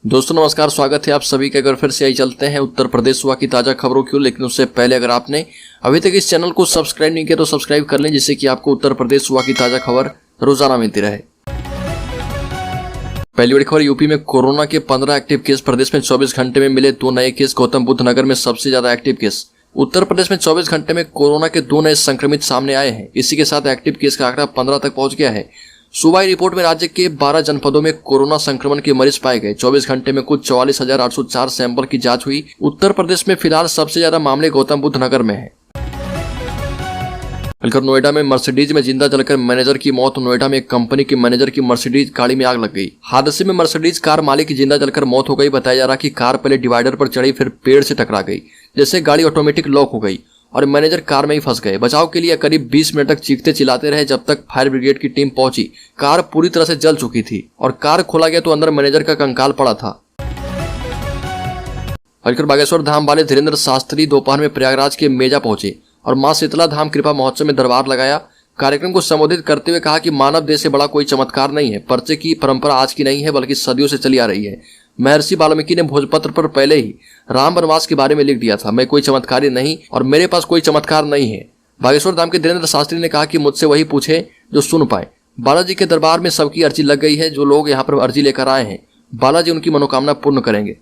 दोस्तों नमस्कार, स्वागत है आप सभी का। अगर फिर से आई चलते हैं उत्तर प्रदेश हुआ की ताज़ा खबरों की ओर। लेकिन उससे पहले अगर आपने अभी तक इस चैनल को सब्सक्राइब नहीं किया तो सब्सक्राइब कर लें, जिससे कि आपको उत्तर प्रदेश हुआ की ताज़ा खबर रोजाना मिलती रहे। पहली बड़ी खबर, यूपी में कोरोना के 15 एक्टिव केस। प्रदेश में 24 घंटे में मिले 2 नए केस। गौतम बुद्ध नगर में सबसे ज्यादा एक्टिव केस। उत्तर प्रदेश में 24 घंटे में कोरोना के 2 नए संक्रमित सामने आए हैं। इसी के साथ एक्टिव केस का आंकड़ा 15 तक पहुंच गया है। सूबाई रिपोर्ट में राज्य के 12 जनपदों में कोरोना संक्रमण के मरीज पाए गए। 24 घंटे में कुल 44,804 सैंपल की जांच हुई। उत्तर प्रदेश में फिलहाल सबसे ज्यादा मामले गौतम बुद्ध नगर में है। नोएडा में मर्सिडीज में जिंदा जलकर मैनेजर की मौत। नोएडा में एक कंपनी के मैनेजर की मर्सिडीज गाड़ी में आग लग गई। हादसे में मर्सिडीज कार मालिक की जिंदा जलकर मौत हो गई। बताया जा रहा कि कार पहले डिवाइडर पर चढ़ी, फिर पेड़ से टकरा गई, जिससे गाड़ी ऑटोमेटिक लॉक हो गई और मैनेजर कार में ही फंस गए। बचाव के लिए करीब 20 मिनट तक चीखते चिल्लाते रहे, जब तक फायर ब्रिगेड की टीम पहुंची। कार पूरी तरह से जल चुकी थी और कार खोला गया तो अंदर मैनेजर का कंकाल पड़ा था। बागेश्वर धाम वाले धीरेन्द्र शास्त्री दोपहर में प्रयागराज के मेजा पहुंचे और मां शीतला धाम कृपा महोत्सव में दरबार लगाया। कार्यक्रम को संबोधित करते हुए कहा कि मानव देह से बड़ा कोई चमत्कार नहीं है। पर्चे की परंपरा आज की नहीं है, बल्कि सदियों से चली आ रही है। महर्षि वाल्मीकि ने भोजपत्र पर पहले ही राम वनवास के बारे में लिख दिया था। मैं कोई चमत्कारी नहीं और मेरे पास कोई चमत्कार नहीं है। बागेश्वर धाम के धीरेन्द्र शास्त्री ने कहा कि मुझसे वही पूछे जो सुन पाए। बालाजी के दरबार में सबकी अर्जी लग गई है। जो लोग यहाँ पर अर्जी लेकर आए हैं, बालाजी उनकी मनोकामना पूर्ण करेंगे।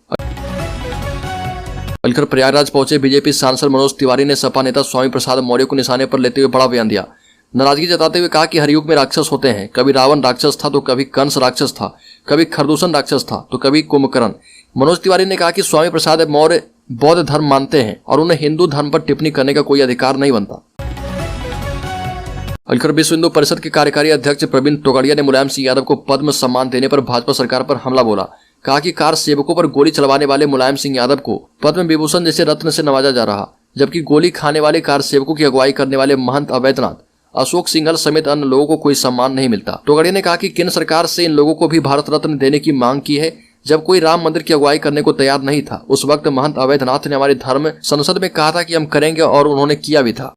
प्रयागराज पहुंचे बीजेपी सांसद मनोज तिवारी ने सपा नेता स्वामी प्रसाद मौर्य को निशाने पर लेते हुए बड़ा बयान दिया। नाराजगी जताते हुए कहा कि हर युग में राक्षस होते हैं। कभी रावण राक्षस था तो कभी कंस राक्षस था, कभी खरदूषण राक्षस था तो कभी कुंभकर्ण। मनोज तिवारी ने कहा कि स्वामी प्रसाद मौर्य बौद्ध धर्म मानते हैं और उन्हें हिंदू धर्म पर टिप्पणी करने का कोई अधिकार नहीं बनता। विश्व हिंदू परिषद के कार्यकारी अध्यक्ष प्रवीण तोगड़िया ने मुलायम सिंह यादव को पद्म सम्मान देने पर भाजपा सरकार पर हमला बोला। कहा कि कार सेवकों पर गोली चलवाने वाले मुलायम सिंह यादव को पद्म विभूषण जैसे रत्न से नवाजा जा रहा, जबकि गोली खाने वाले कार सेवकों की अगुवाई करने वाले महंत अवैधनाथ, अशोक सिंघल समेत अन्य लोगों को कोई सम्मान नहीं मिलता। तोगड़िया ने कहा कि केंद्र सरकार से इन लोगों को भी भारत रत्न देने की मांग की है। जब कोई राम मंदिर की अगुवाई करने को तैयार नहीं था, उस वक्त महंत अवैधनाथ ने हमारे धर्म संसद में कहा था कि हम करेंगे और उन्होंने किया भी था।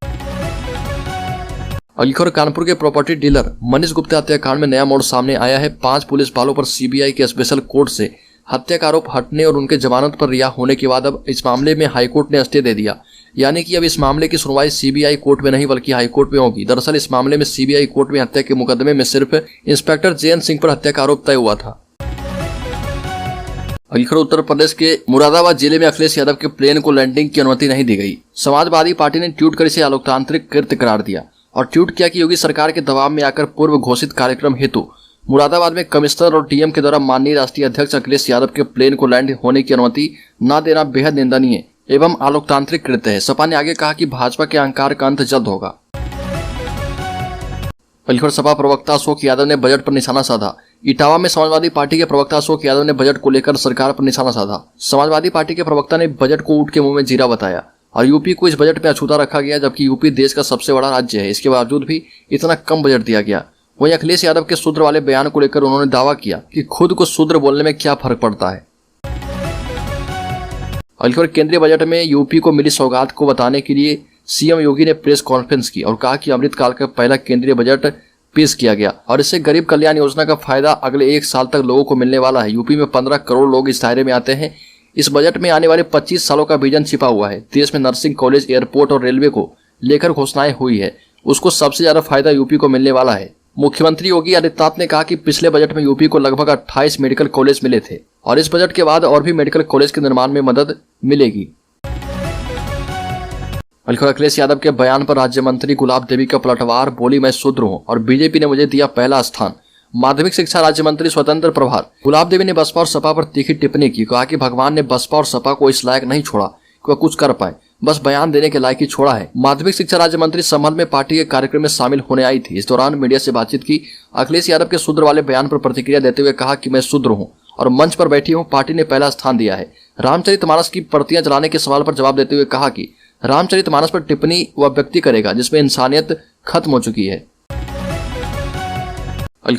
कानपुर के प्रॉपर्टी डीलर मनीष गुप्ता हत्याकांड में नया मोड़ सामने आया है। 5 पुलिस वालों पर सीबीआई के स्पेशल कोर्ट से हत्या का आरोप हटने और उनके जमानत पर रिहा होने के बाद अब इस मामले में हाईकोर्ट ने स्टे दे दिया। यानी कि अब इस मामले की सुनवाई सीबीआई कोर्ट में नहीं बल्कि हाईकोर्ट में होगी। दरअसल इस मामले में सीबीआई कोर्ट में हत्या के मुकदमे में सिर्फ इंस्पेक्टर जेएन सिंह पर हत्या का आरोप तय हुआ था। उत्तर प्रदेश के मुरादाबाद जिले में अखिलेश यादव के प्लेन को लैंडिंग की अनुमति नहीं दी गई। समाजवादी पार्टी ने ट्वीट कर इसे अलोकतांत्रिक कृत्य करार दिया और ट्वीट किया कि योगी सरकार के दबाव में आकर पूर्व घोषित कार्यक्रम हेतु मुरादाबाद में कमिश्नर और डीएम के द्वारा माननीय राष्ट्रीय अध्यक्ष अखिलेश यादव के प्लेन को लैंड होने की अनुमति न देना बेहद निंदनीय एवं अलोकतांत्रिक कृत्य है। सपा ने आगे कहा कि भाजपा के अहंकार का अंत जल्द होगा। सपा प्रवक्ता अशोक यादव ने बजट पर निशाना साधा। इटावा में समाजवादी पार्टी के प्रवक्ता अशोक यादव ने बजट को लेकर सरकार पर निशाना साधा। समाजवादी पार्टी के प्रवक्ता ने बजट को ऊंट के मुंह में जीरा बताया और यूपी को इस बजट में अछूता रखा गया, जबकि यूपी देश का सबसे बड़ा राज्य है। इसके बावजूद भी इतना कम बजट दिया गया। वहीं अखिलेश यादव के शूद्र वाले बयान को लेकर उन्होंने दावा किया कि खुद को शूद्र बोलने में क्या फर्क पड़ता है। केंद्रीय बजट में यूपी को मिली सौगात को बताने के लिए सीएम योगी ने प्रेस कॉन्फ्रेंस की और कहा कि अमृतकाल का पहला केंद्रीय बजट पेश किया गया और इससे गरीब कल्याण योजना का फायदा अगले 1 साल तक लोगों को मिलने वाला है। यूपी में 15 करोड़ लोग इस दायरे में आते हैं। इस बजट में आने वाले 25 सालों का विजन छिपा हुआ है। देश में नर्सिंग कॉलेज, एयरपोर्ट और रेलवे को लेकर घोषणाएं हुई है, उसको सबसे ज्यादा फायदा यूपी को मिलने वाला है। मुख्यमंत्री योगी आदित्यनाथ ने कहा कि पिछले बजट में यूपी को लगभग 28 मेडिकल कॉलेज मिले थे और इस बजट के बाद और भी मेडिकल कॉलेज के निर्माण में मदद मिलेगी। अखिलेश यादव के बयान पर राज्य मंत्री गुलाब देवी का पलटवार, बोली मैं शूद्र हूं और बीजेपी ने मुझे दिया पहला स्थान। माध्यमिक शिक्षा राज्य मंत्री स्वतंत्र प्रभार गुलाब देवी ने बसपा और सपा पर तीखी टिप्पणी की। कहा कि भगवान ने बसपा और सपा को इस लायक नहीं छोड़ा कि वह कुछ कर पाए, बस बयान देने के लायक ही छोड़ा है। माध्यमिक शिक्षा राज्य मंत्री संबंध में पार्टी के कार्यक्रम में शामिल होने आई थी। इस दौरान मीडिया से बातचीत की। अखिलेश यादव के शूद्र वाले बयान पर प्रतिक्रिया देते हुए कहा कि मैं शूद्र हूं और मंच पर बैठी हूं, पार्टी ने पहला स्थान दिया है। रामचरितमानस की प्रतियां जलाने के सवाल पर जवाब देते हुए कहा कि रामचरितमानस पर टिप्पणी वह व्यक्ति करेगा जिसमें इंसानियत खत्म हो चुकी है।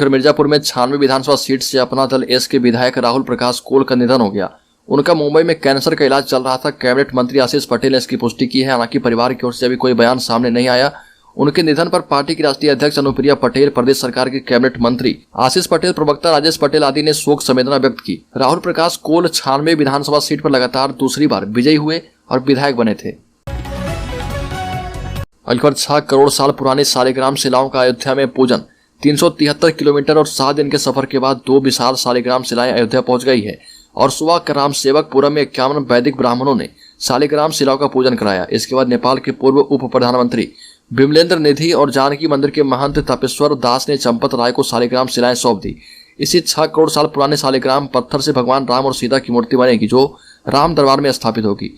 मिर्जापुर में 96 विधानसभा सीट से अपना दल एस के विधायक राहुल प्रकाश कोल का निधन हो गया। उनका मुंबई में कैंसर का इलाज चल रहा था। कैबिनेट मंत्री आशीष पटेल ने इसकी पुष्टि की है। हालांकि परिवार की ओर से अभी कोई बयान सामने नहीं आया। उनके निधन पर पार्टी की राष्ट्रीय अध्यक्ष अनुप्रिया पटेल, प्रदेश सरकार के कैबिनेट मंत्री आशीष पटेल, प्रवक्ता राजेश पटेल आदि ने शोक संवेदना व्यक्त की। राहुल प्रकाश कोल 96 विधानसभा सीट पर लगातार दूसरी बार विजयी हुए और विधायक बने थे। लगभग 6 करोड़ साल पुरानी शालिग्राम शिलाओं का अयोध्या में पूजन। 373 किलोमीटर और 7 दिन के सफर के बाद 2 विशाल शालिग्राम शिलाएं अयोध्या पहुंच गई है और सुबह कराम सेवकपुरम में 51 वैदिक ब्राह्मणों ने शालिग्राम शिलाओं का पूजन कराया। इसके बाद नेपाल के पूर्व उप प्रधानमंत्री विमलेंद्र निधि और जानकी मंदिर के महंत तपेश्वर दास ने चंपत राय को शालिग्राम शिलाएं सौंप दी। इसी 6 करोड़ साल पुराने शालिग्राम पत्थर से भगवान राम और सीता की मूर्ति बनेगी, जो राम दरबार में स्थापित होगी।